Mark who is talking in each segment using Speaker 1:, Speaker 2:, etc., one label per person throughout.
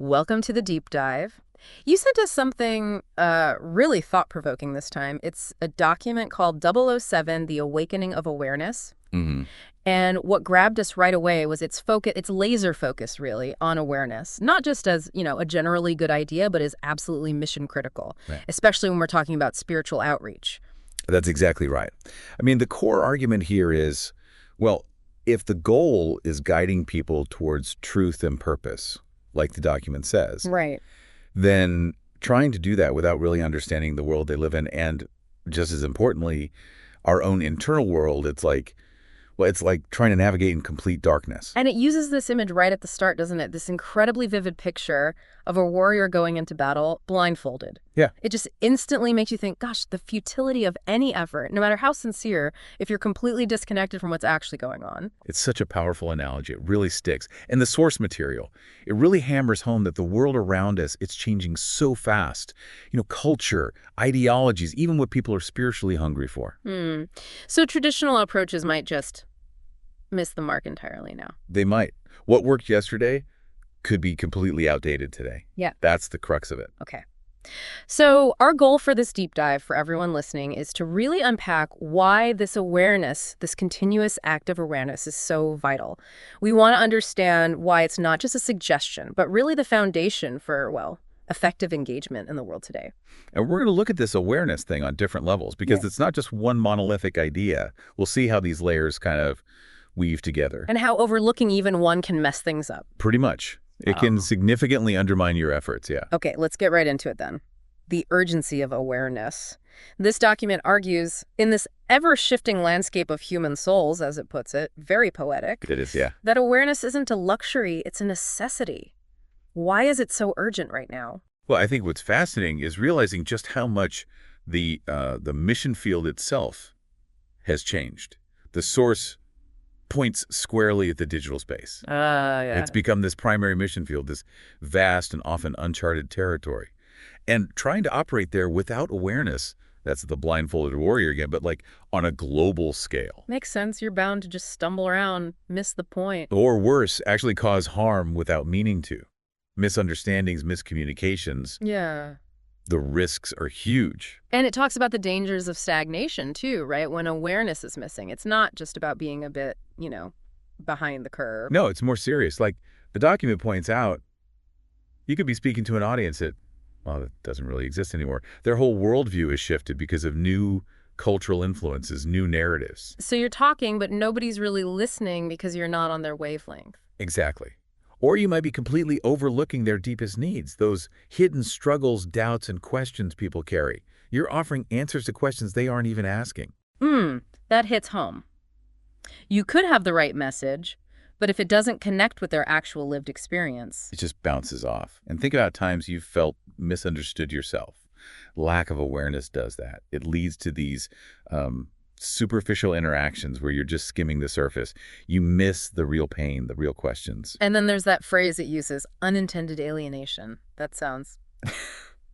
Speaker 1: Welcome to the deep dive. You sent us something really thought-provoking this time. It's a document called 007, The Awakening of Awareness.
Speaker 2: Hmm.
Speaker 1: And what grabbed us right away was its laser focus, really, on awareness. Not just as, a generally good idea, but as absolutely mission critical,
Speaker 2: Right.
Speaker 1: especially when we're talking about spiritual outreach.
Speaker 2: That's exactly right. I mean, the core argument here is, well, if the goal is guiding people towards truth and purpose, like the document says,
Speaker 1: Right.
Speaker 2: then trying to do that without really understanding the world they live in and, just as importantly, our own internal world, it's like trying to navigate in complete darkness.
Speaker 1: And it uses this image right at the start, doesn't it? This incredibly vivid picture of a warrior going into battle blindfolded.
Speaker 2: Yeah.
Speaker 1: It just instantly makes you think, gosh, the futility of any effort, no matter how sincere, if you're completely disconnected from what's actually going on.
Speaker 2: It's such a powerful analogy. It really sticks. And the source material, it really hammers home that the world around us, it's changing so fast. Culture, ideologies, even what people are spiritually hungry for.
Speaker 1: So traditional approaches might just miss the mark entirely now.
Speaker 2: They might. What worked yesterday could be completely outdated today.
Speaker 1: Yeah.
Speaker 2: That's the crux of it.
Speaker 1: Okay. So our goal for this deep dive for everyone listening is to really unpack why this awareness, this continuous act of awareness is so vital. We want to understand why it's not just a suggestion, but really the foundation for, effective engagement in the world today.
Speaker 2: And we're going to look at this awareness thing on different levels because
Speaker 1: Yeah.
Speaker 2: it's not just one monolithic idea. We'll see how these layers kind of weave together.
Speaker 1: And how overlooking even one can mess things up.
Speaker 2: Pretty much. It can significantly undermine your efforts, yeah.
Speaker 1: Okay, let's get right into it then. The urgency of awareness. This document argues, in this ever-shifting landscape of human souls, as it puts it, very poetic,
Speaker 2: It is, yeah.
Speaker 1: that awareness isn't a luxury, it's a necessity. Why is it so urgent right now?
Speaker 2: Well, I think what's fascinating is realizing just how much the mission field itself has changed. The source points squarely at the digital space.
Speaker 1: Yeah.
Speaker 2: It's become this primary mission field, this vast and often uncharted territory. And trying to operate there without awareness, that's the blindfolded warrior again, but like on a global scale.
Speaker 1: Makes sense. You're bound to just stumble around, miss the point.
Speaker 2: Or worse, actually cause harm without meaning to. Misunderstandings, miscommunications,
Speaker 1: Yeah.
Speaker 2: the risks are huge.
Speaker 1: And it talks about the dangers of stagnation, too, right? When awareness is missing. It's not just about being a bit, behind the curve.
Speaker 2: No, it's more serious. Like the document points out, you could be speaking to an audience that, well, that doesn't really exist anymore. Their whole worldview is shifted because of new cultural influences, new narratives.
Speaker 1: So you're talking, but nobody's really listening because you're not on their wavelength.
Speaker 2: Exactly. Or you might be completely overlooking their deepest needs, those hidden struggles, doubts, and questions people carry. You're offering answers to questions they aren't even asking.
Speaker 1: That hits home. You could have the right message, but if it doesn't connect with their actual lived experience.
Speaker 2: It just bounces off. And think about times you've felt misunderstood yourself. Lack of awareness does that. It leads to these superficial interactions where you're just skimming the surface. You miss the real pain, the real questions.
Speaker 1: And then there's that phrase it uses, unintended alienation. That sounds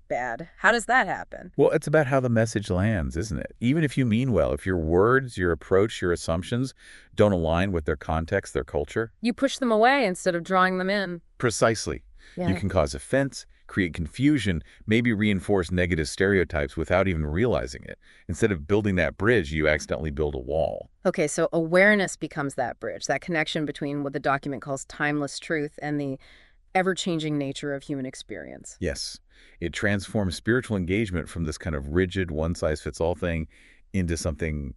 Speaker 1: bad. How does that happen?
Speaker 2: Well, it's about how the message lands, isn't it? Even if you mean well, if your words, your approach, your assumptions don't align with their context, their culture.
Speaker 1: You push them away instead of drawing them in.
Speaker 2: Precisely.
Speaker 1: Yeah.
Speaker 2: You can cause offense, create confusion, maybe reinforce negative stereotypes without even realizing it. Instead of building that bridge, you accidentally build a wall.
Speaker 1: Okay, so awareness becomes that bridge, that connection between what the document calls timeless truth and the ever-changing nature of human experience.
Speaker 2: Yes. It transforms spiritual engagement from this kind of rigid, one-size-fits-all thing into something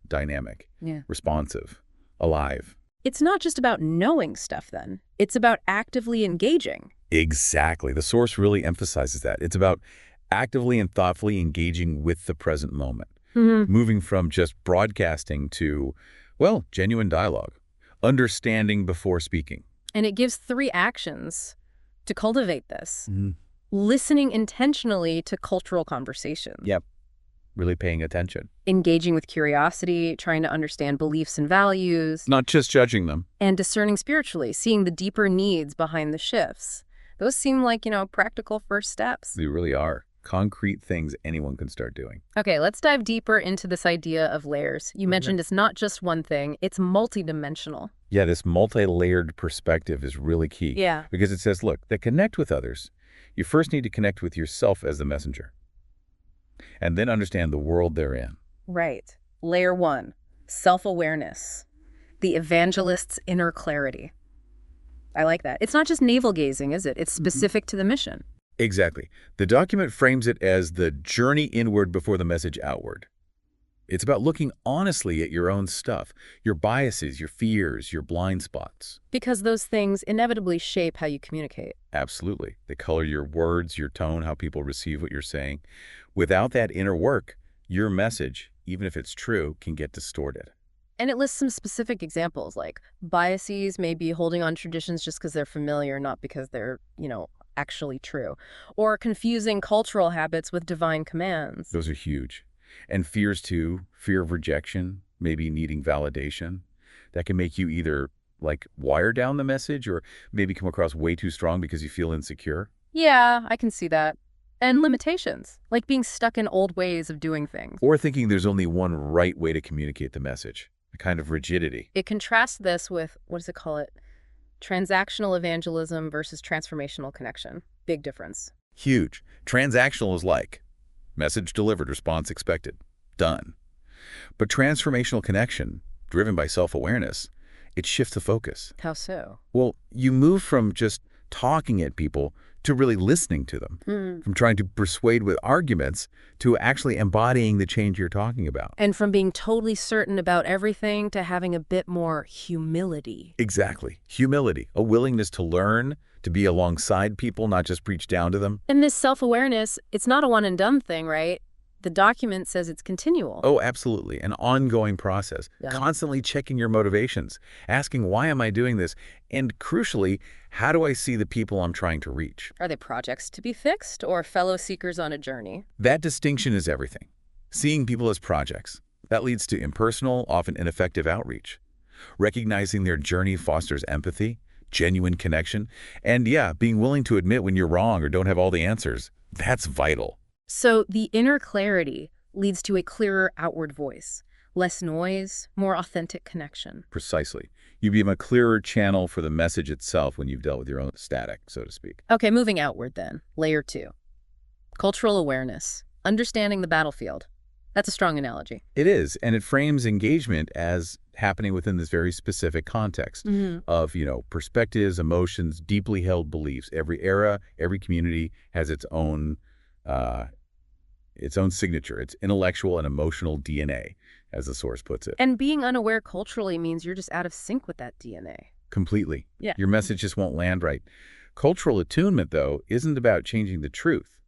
Speaker 2: dynamic, responsive, alive.
Speaker 1: It's not just about knowing stuff, then. It's about actively engaging.
Speaker 2: Exactly. The source really emphasizes that. It's about actively and thoughtfully engaging with the present moment, moving from just broadcasting to, well, genuine dialogue, understanding before speaking.
Speaker 1: And it gives 3 actions to cultivate this. Listening intentionally to cultural conversations.
Speaker 2: Yep. Really paying attention.
Speaker 1: Engaging with curiosity, trying to understand beliefs and values.
Speaker 2: Not just judging them.
Speaker 1: And discerning spiritually, seeing the deeper needs behind the shifts. Those seem like, practical first steps.
Speaker 2: They really are. concrete things anyone can start doing.
Speaker 1: Okay, let's dive deeper into this idea of layers. You
Speaker 2: Okay.
Speaker 1: mentioned it's not just one thing, it's multidimensional.
Speaker 2: Yeah, this multi-layered perspective is really key
Speaker 1: Yeah.
Speaker 2: because it says, look, to connect with others, you first need to connect with yourself as the messenger and then understand the world they're in.
Speaker 1: Right. Layer one, self-awareness. The evangelist's inner clarity. I like that. It's not just navel-gazing, is it? It's specific to the mission.
Speaker 2: Exactly. The document frames it as the journey inward before the message outward. It's about looking honestly at your own stuff, your biases, your fears, your blind spots.
Speaker 1: Because those things inevitably shape how you communicate.
Speaker 2: Absolutely. They color your words, your tone, how people receive what you're saying. Without that inner work, your message, even if it's true, can get distorted.
Speaker 1: And it lists some specific examples, like biases may be holding on traditions just because they're familiar, not because they're, actually true. Or confusing cultural habits with divine commands.
Speaker 2: Those are huge. And fears too, fear of rejection, maybe needing validation. That can make you either wire down the message or maybe come across way too strong because you feel insecure.
Speaker 1: Yeah, I can see that. And limitations, like being stuck in old ways of doing things.
Speaker 2: Or thinking there's only one right way to communicate the message, a kind of rigidity.
Speaker 1: It contrasts this with, what does it call it? Transactional evangelism versus transformational connection. Big difference.
Speaker 2: Huge. Transactional is like message delivered, response expected, done. But transformational connection, driven by self-awareness, it shifts the focus.
Speaker 1: How so?
Speaker 2: Well, you move from just talking at people to really listening to them, from trying to persuade with arguments to actually embodying the change you're talking about.
Speaker 1: And from being totally certain about everything to having a bit more humility.
Speaker 2: Exactly. Humility, a willingness to learn, to be alongside people, not just preach down to them.
Speaker 1: And this self-awareness, it's not a one-and-done thing, right? The document says it's continual.
Speaker 2: Oh, absolutely. An ongoing process.
Speaker 1: Yeah.
Speaker 2: Constantly checking your motivations, asking, why am I doing this? And crucially, how do I see the people I'm trying to reach?
Speaker 1: Are they projects to be fixed or fellow seekers on a journey?
Speaker 2: That distinction is everything. Seeing people as projects. That leads to impersonal, often ineffective outreach. Recognizing their journey fosters empathy, genuine connection, and being willing to admit when you're wrong or don't have all the answers. That's vital.
Speaker 1: So the inner clarity leads to a clearer outward voice, less noise, more authentic connection.
Speaker 2: Precisely. You become a clearer channel for the message itself when you've dealt with your own static, so to speak.
Speaker 1: Okay, moving outward then. Layer two. Cultural awareness. Understanding the battlefield. That's a strong analogy.
Speaker 2: It is, and it frames engagement as happening within this very specific context of, perspectives, emotions, deeply held beliefs. Every era, every community has its own signature, its intellectual and emotional DNA, as the source puts it.
Speaker 1: And being unaware culturally means you're just out of sync with that DNA.
Speaker 2: Completely.
Speaker 1: Yeah.
Speaker 2: Your message just won't land right. Cultural attunement, though, isn't about changing the truth.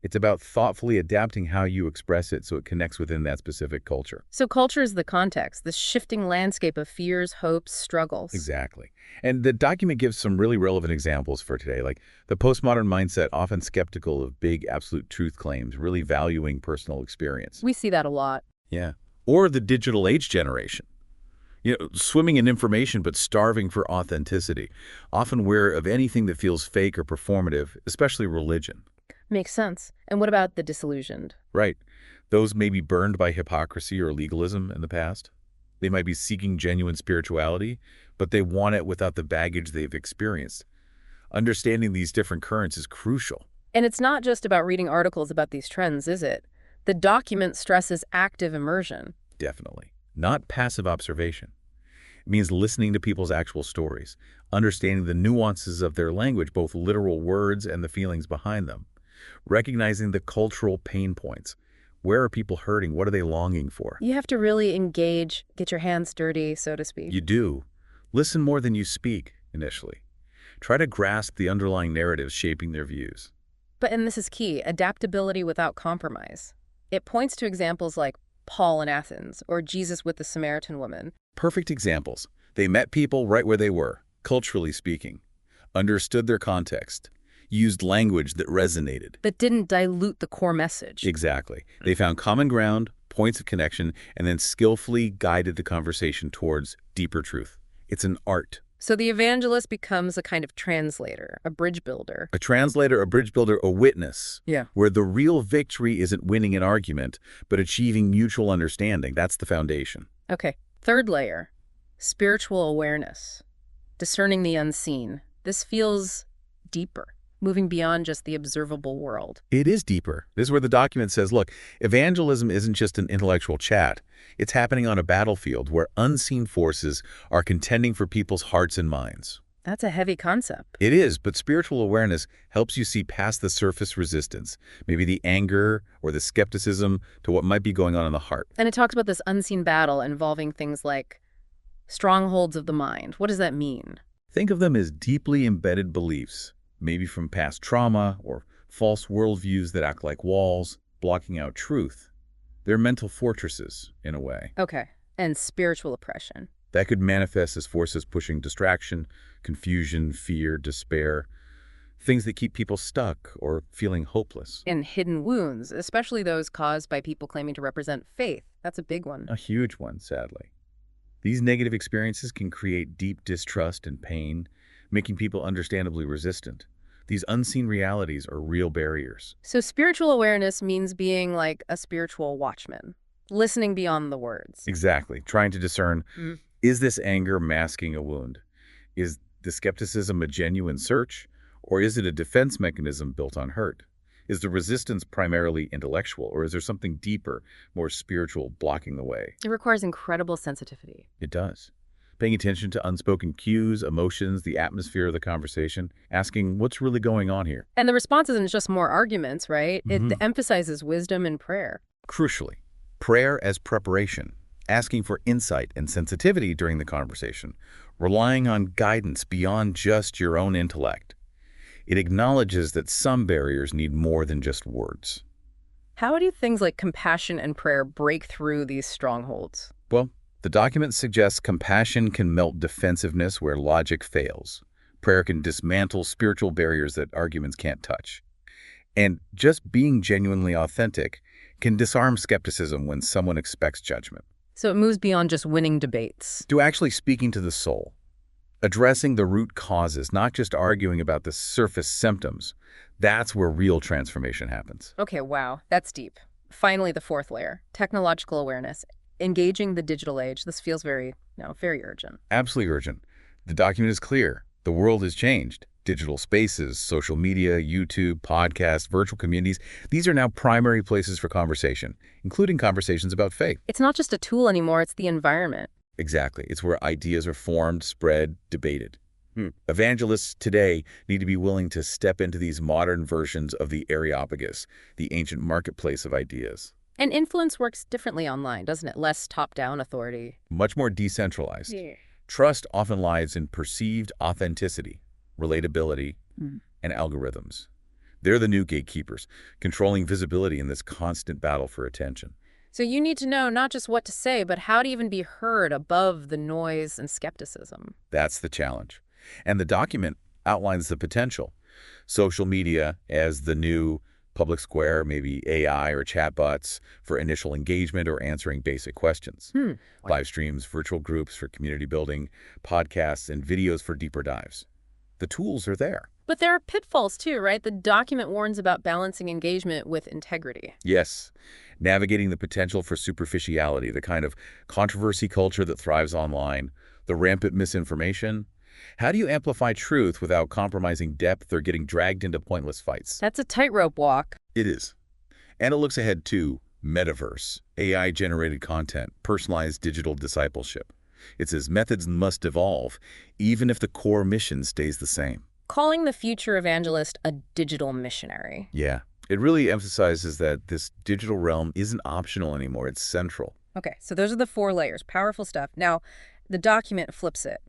Speaker 2: It's about thoughtfully adapting how you express it so it connects within that specific culture.
Speaker 1: So culture is the context, the shifting landscape of fears, hopes, struggles.
Speaker 2: Exactly. And the document gives some really relevant examples for today, like the postmodern mindset, often skeptical of big absolute truth claims, really valuing personal experience.
Speaker 1: We see that a lot.
Speaker 2: Yeah. Or the digital age generation. Swimming in information but starving for authenticity, often aware of anything that feels fake or performative, especially religion.
Speaker 1: Makes sense. And what about the disillusioned?
Speaker 2: Right. Those may be burned by hypocrisy or legalism in the past. They might be seeking genuine spirituality, but they want it without the baggage they've experienced. Understanding these different currents is crucial.
Speaker 1: And it's not just about reading articles about these trends, is it? The document stresses active immersion.
Speaker 2: Definitely. Not passive observation. It means listening to people's actual stories, understanding the nuances of their language, both literal words and the feelings behind them. Recognizing the cultural pain points. Where are people hurting? What are they longing for?
Speaker 1: You have to really engage, get your hands dirty, so to speak.
Speaker 2: You do. Listen more than you speak initially. Try to grasp the underlying narratives shaping their views.
Speaker 1: And this is key, adaptability without compromise. It points to examples like Paul in Athens or Jesus with the Samaritan woman.
Speaker 2: Perfect examples. They met people right where they were, culturally speaking, understood their context, used language that resonated.
Speaker 1: But didn't dilute the core message.
Speaker 2: Exactly. They found common ground, points of connection, and then skillfully guided the conversation towards deeper truth. It's an art.
Speaker 1: So the evangelist becomes a kind of translator, a bridge builder.
Speaker 2: A translator, a bridge builder, a witness,
Speaker 1: Yeah.
Speaker 2: where the real victory isn't winning an argument, but achieving mutual understanding. That's the foundation.
Speaker 1: Okay. Third layer, spiritual awareness, discerning the unseen. This feels deeper, moving beyond just the observable world.
Speaker 2: It is deeper. This is where the document says, look, evangelism isn't just an intellectual chat. It's happening on a battlefield where unseen forces are contending for people's hearts and minds.
Speaker 1: That's a heavy concept.
Speaker 2: It is, but spiritual awareness helps you see past the surface resistance, maybe the anger or the skepticism, to what might be going on in the heart.
Speaker 1: And it talks about this unseen battle involving things like strongholds of the mind. What does that mean?
Speaker 2: Think of them as deeply embedded beliefs, maybe from past trauma or false worldviews that act like walls, blocking out truth. They're mental fortresses, in a way.
Speaker 1: Okay. And spiritual oppression.
Speaker 2: That could manifest as forces pushing distraction, confusion, fear, despair, things that keep people stuck or feeling hopeless.
Speaker 1: And hidden wounds, especially those caused by people claiming to represent faith. That's a big one.
Speaker 2: A huge one, sadly. These negative experiences can create deep distrust and pain, making people understandably resistant. These unseen realities are real barriers.
Speaker 1: So spiritual awareness means being like a spiritual watchman, listening beyond the words.
Speaker 2: Exactly. Trying to discern,
Speaker 1: Mm.
Speaker 2: is this anger masking a wound? Is the skepticism a genuine search? Or is it a defense mechanism built on hurt? Is the resistance primarily intellectual, or is there something deeper, more spiritual, blocking the way?
Speaker 1: It requires incredible sensitivity.
Speaker 2: It does. Paying attention to unspoken cues, emotions, the atmosphere of the conversation, asking what's really going on here.
Speaker 1: And the response isn't just more arguments, right?
Speaker 2: Mhm.
Speaker 1: It emphasizes wisdom and prayer.
Speaker 2: Crucially, prayer as preparation, asking for insight and sensitivity during the conversation, relying on guidance beyond just your own intellect. It acknowledges that some barriers need more than just words.
Speaker 1: How do things like compassion and prayer break through these strongholds?
Speaker 2: Well, the document suggests compassion can melt defensiveness where logic fails. Prayer can dismantle spiritual barriers that arguments can't touch. And just being genuinely authentic can disarm skepticism when someone expects judgment.
Speaker 1: So it moves beyond just winning debates.
Speaker 2: To actually speaking to the soul, addressing the root causes, not just arguing about the surface symptoms. That's where real transformation happens.
Speaker 1: Okay, wow, that's deep. Finally, the fourth layer, technological awareness. Engaging the digital age. This feels very urgent.
Speaker 2: Absolutely urgent. The document is clear. The world has changed. Digital spaces, social media, YouTube, podcasts, virtual communities, these are now primary places for conversation, including conversations about faith.
Speaker 1: It's not just a tool anymore, it's the environment.
Speaker 2: Exactly. It's where ideas are formed, spread, debated. Evangelists today need to be willing to step into these modern versions of the Areopagus, the ancient marketplace of ideas.
Speaker 1: And influence works differently online, doesn't it? Less top-down authority.
Speaker 2: Much more decentralized.
Speaker 1: Yeah.
Speaker 2: Trust often lies in perceived authenticity, relatability, and algorithms. They're the new gatekeepers, controlling visibility in this constant battle for attention.
Speaker 1: So you need to know not just what to say, but how to even be heard above the noise and skepticism.
Speaker 2: That's the challenge. And the document outlines the potential. Social media as the new public square, maybe AI or chatbots for initial engagement or answering basic questions. Live streams, virtual groups for community building, podcasts, and videos for deeper dives. The tools are there.
Speaker 1: But there are pitfalls too, right? The document warns about balancing engagement with integrity.
Speaker 2: Yes, navigating the potential for superficiality, the kind of controversy culture that thrives online, the rampant misinformation. How do you amplify truth without compromising depth or getting dragged into pointless fights?
Speaker 1: That's a tightrope walk.
Speaker 2: It is. And it looks ahead to metaverse, AI-generated content, personalized digital discipleship. It says methods must evolve, even if the core mission stays the same.
Speaker 1: Calling the future evangelist a digital missionary.
Speaker 2: Yeah, it really emphasizes that this digital realm isn't optional anymore. It's central.
Speaker 1: Okay, so those are the 4 layers. Powerful stuff. Now, the document flips it.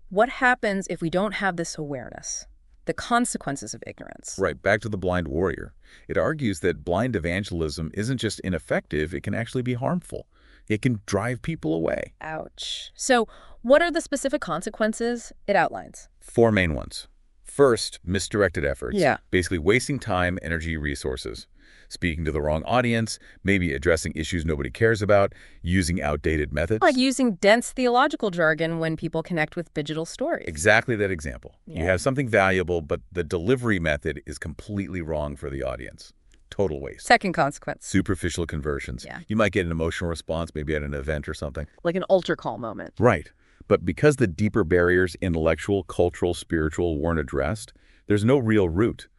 Speaker 1: What happens if we don't have this awareness? The consequences of ignorance.
Speaker 2: Right, back to the blind warrior. It argues that blind evangelism isn't just ineffective, it can actually be harmful. It can drive people away.
Speaker 1: Ouch. So what are the specific consequences it outlines?
Speaker 2: 4 main ones. First, misdirected efforts.
Speaker 1: Yeah.
Speaker 2: Basically wasting time, energy, resources. Speaking to the wrong audience, maybe addressing issues nobody cares about, using outdated
Speaker 1: Like
Speaker 2: methods.
Speaker 1: using dense theological jargon when people connect with digital stories.
Speaker 2: Exactly that example. You
Speaker 1: Yeah.
Speaker 2: have something valuable, but the delivery method is completely wrong for the audience. Total waste.
Speaker 1: Second consequence.
Speaker 2: Superficial conversions.
Speaker 1: Yeah.
Speaker 2: You might get an emotional response, maybe at an event or something.
Speaker 1: Like an altar call moment.
Speaker 2: Right. But because the deeper barriers, intellectual, cultural, spiritual, weren't addressed, there's no real root.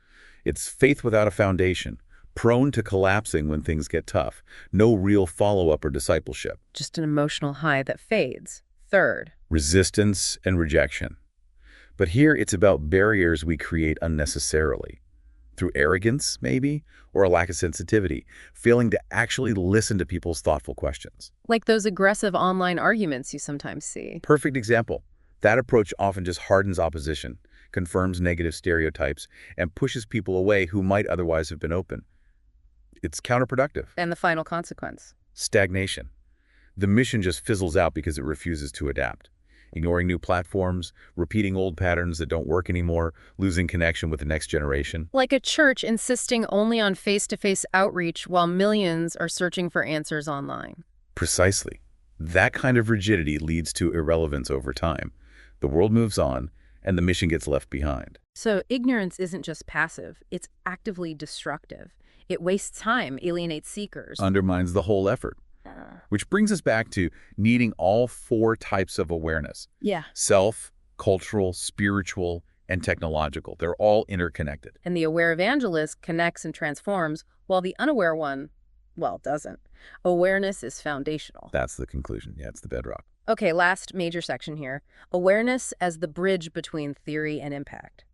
Speaker 2: It's faith without a foundation, prone to collapsing when things get tough. No real follow-up or discipleship.
Speaker 1: Just an emotional high that fades. Third.
Speaker 2: Resistance and rejection. But here it's about barriers we create unnecessarily. Through arrogance, maybe, or a lack of sensitivity, failing to actually listen to people's thoughtful questions.
Speaker 1: Like those aggressive online arguments you sometimes see.
Speaker 2: Perfect example. That approach often just hardens opposition, confirms negative stereotypes, and pushes people away who might otherwise have been open. It's counterproductive.
Speaker 1: And the final consequence.
Speaker 2: Stagnation. The mission just fizzles out because it refuses to adapt. Ignoring new platforms, repeating old patterns that don't work anymore, losing connection with the next generation.
Speaker 1: Like a church insisting only on face-to-face outreach while millions are searching for answers online.
Speaker 2: Precisely. That kind of rigidity leads to irrelevance over time. The world moves on, and the mission gets left behind.
Speaker 1: So ignorance isn't just passive, it's actively destructive. It wastes time, alienates seekers.
Speaker 2: Undermines the whole effort. Which brings us back to needing all four types of awareness.
Speaker 1: Yeah.
Speaker 2: Self, cultural, spiritual, and technological. They're all interconnected.
Speaker 1: And the aware evangelist connects and transforms, while the unaware one, well, doesn't. Awareness is foundational.
Speaker 2: That's the conclusion. Yeah, it's the bedrock.
Speaker 1: Okay, last major section here. Awareness as the bridge between theory and impact.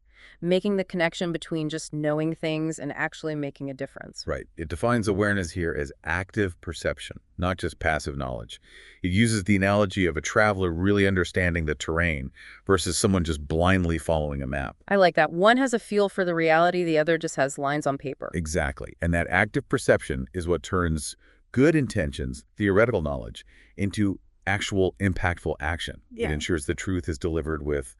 Speaker 1: Making the connection between just knowing things and actually making a difference.
Speaker 2: Right. It defines awareness here as active perception, not just passive knowledge. It uses the analogy of a traveler really understanding the terrain versus someone just blindly following a map.
Speaker 1: I like that. One has a feel for the reality, the other just has lines on paper.
Speaker 2: Exactly. And that active perception is what turns good intentions, theoretical knowledge, into actual impactful action.
Speaker 1: Yeah.
Speaker 2: It ensures the truth is delivered with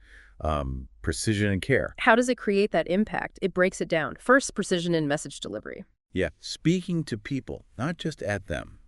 Speaker 2: precision and care.
Speaker 1: How does it create that impact? It breaks it down. First, precision in message delivery.
Speaker 2: Yeah, speaking to people, not just at them.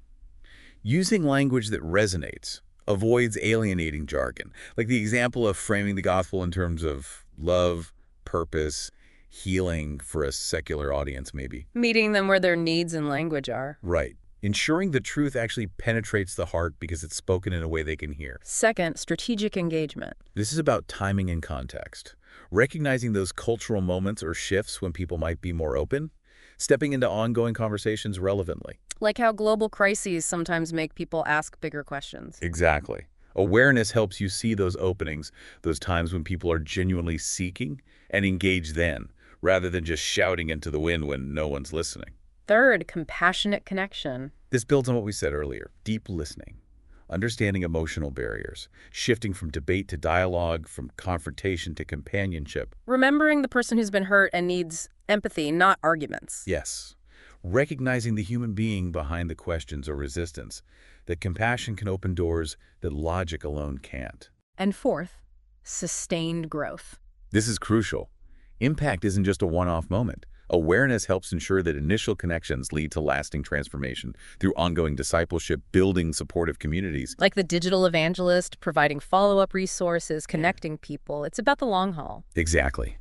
Speaker 2: Using language that resonates, avoids alienating jargon, like the example of framing the gospel in terms of love, purpose, healing for a secular audience, maybe.
Speaker 1: Meeting them where their needs and language are.
Speaker 2: Right. Ensuring the truth actually penetrates the heart because it's spoken in a way they can hear.
Speaker 1: Second, strategic engagement.
Speaker 2: This is about timing and context. Recognizing those cultural moments or shifts when people might be more open. Stepping into ongoing conversations relevantly.
Speaker 1: Like how global crises sometimes make people ask bigger questions.
Speaker 2: Exactly. Awareness helps you see those openings, those times when people are genuinely seeking, and engage then, rather than just shouting into the wind when no one's listening.
Speaker 1: Third, compassionate connection.
Speaker 2: This builds on what we said earlier, deep listening, understanding emotional barriers, shifting from debate to dialogue, from confrontation to companionship.
Speaker 1: Remembering the person who's been hurt and needs empathy, not arguments.
Speaker 2: Yes, recognizing the human being behind the questions or resistance, that compassion can open doors that logic alone can't.
Speaker 1: And fourth, sustained growth.
Speaker 2: This is crucial. Impact isn't just a one-off moment. Awareness helps ensure that initial connections lead to lasting transformation through ongoing discipleship, building supportive communities.
Speaker 1: Like the digital evangelist, providing follow-up resources, connecting people. It's about the long haul.
Speaker 2: Exactly.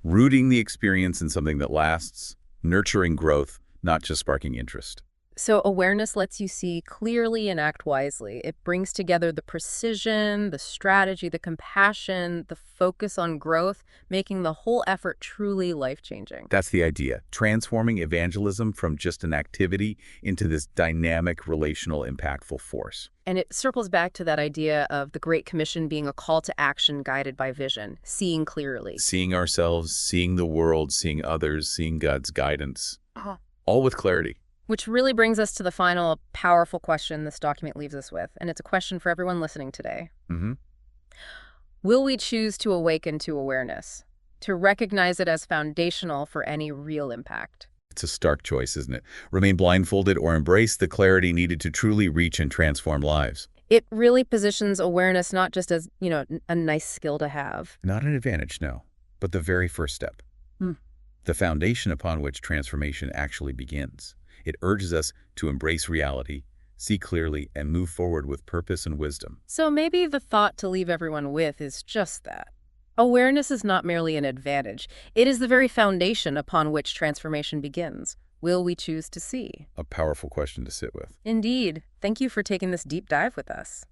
Speaker 2: Rooting the experience in something that lasts, nurturing growth, not just sparking interest.
Speaker 1: So awareness lets you see clearly and act wisely. It brings together the precision, the strategy, the compassion, the focus on growth, making the whole effort truly life-changing.
Speaker 2: That's the idea, transforming evangelism from just an activity into this dynamic, relational, impactful force.
Speaker 1: And it circles back to that idea of the Great Commission being a call to action guided by vision, seeing clearly.
Speaker 2: Seeing ourselves, seeing the world, seeing others, seeing God's guidance, all with clarity.
Speaker 1: Which really brings us to the final powerful question this document leaves us with, and it's a question for everyone listening today. Will we choose to awaken to awareness, to recognize it as foundational for any real impact?
Speaker 2: It's a stark choice, isn't it? Remain blindfolded or embrace the clarity needed to truly reach and transform lives.
Speaker 1: It really positions awareness not just as, a nice skill to have.
Speaker 2: Not an advantage, no, but the very first step. the foundation upon which transformation actually begins. It urges us to embrace reality, see clearly, and move forward with purpose and wisdom.
Speaker 1: So maybe the thought to leave everyone with is just that. Awareness is not merely an advantage. It is the very foundation upon which transformation begins. Will we choose to see?
Speaker 2: A powerful question to sit with.
Speaker 1: Indeed. Thank you for taking this deep dive with us.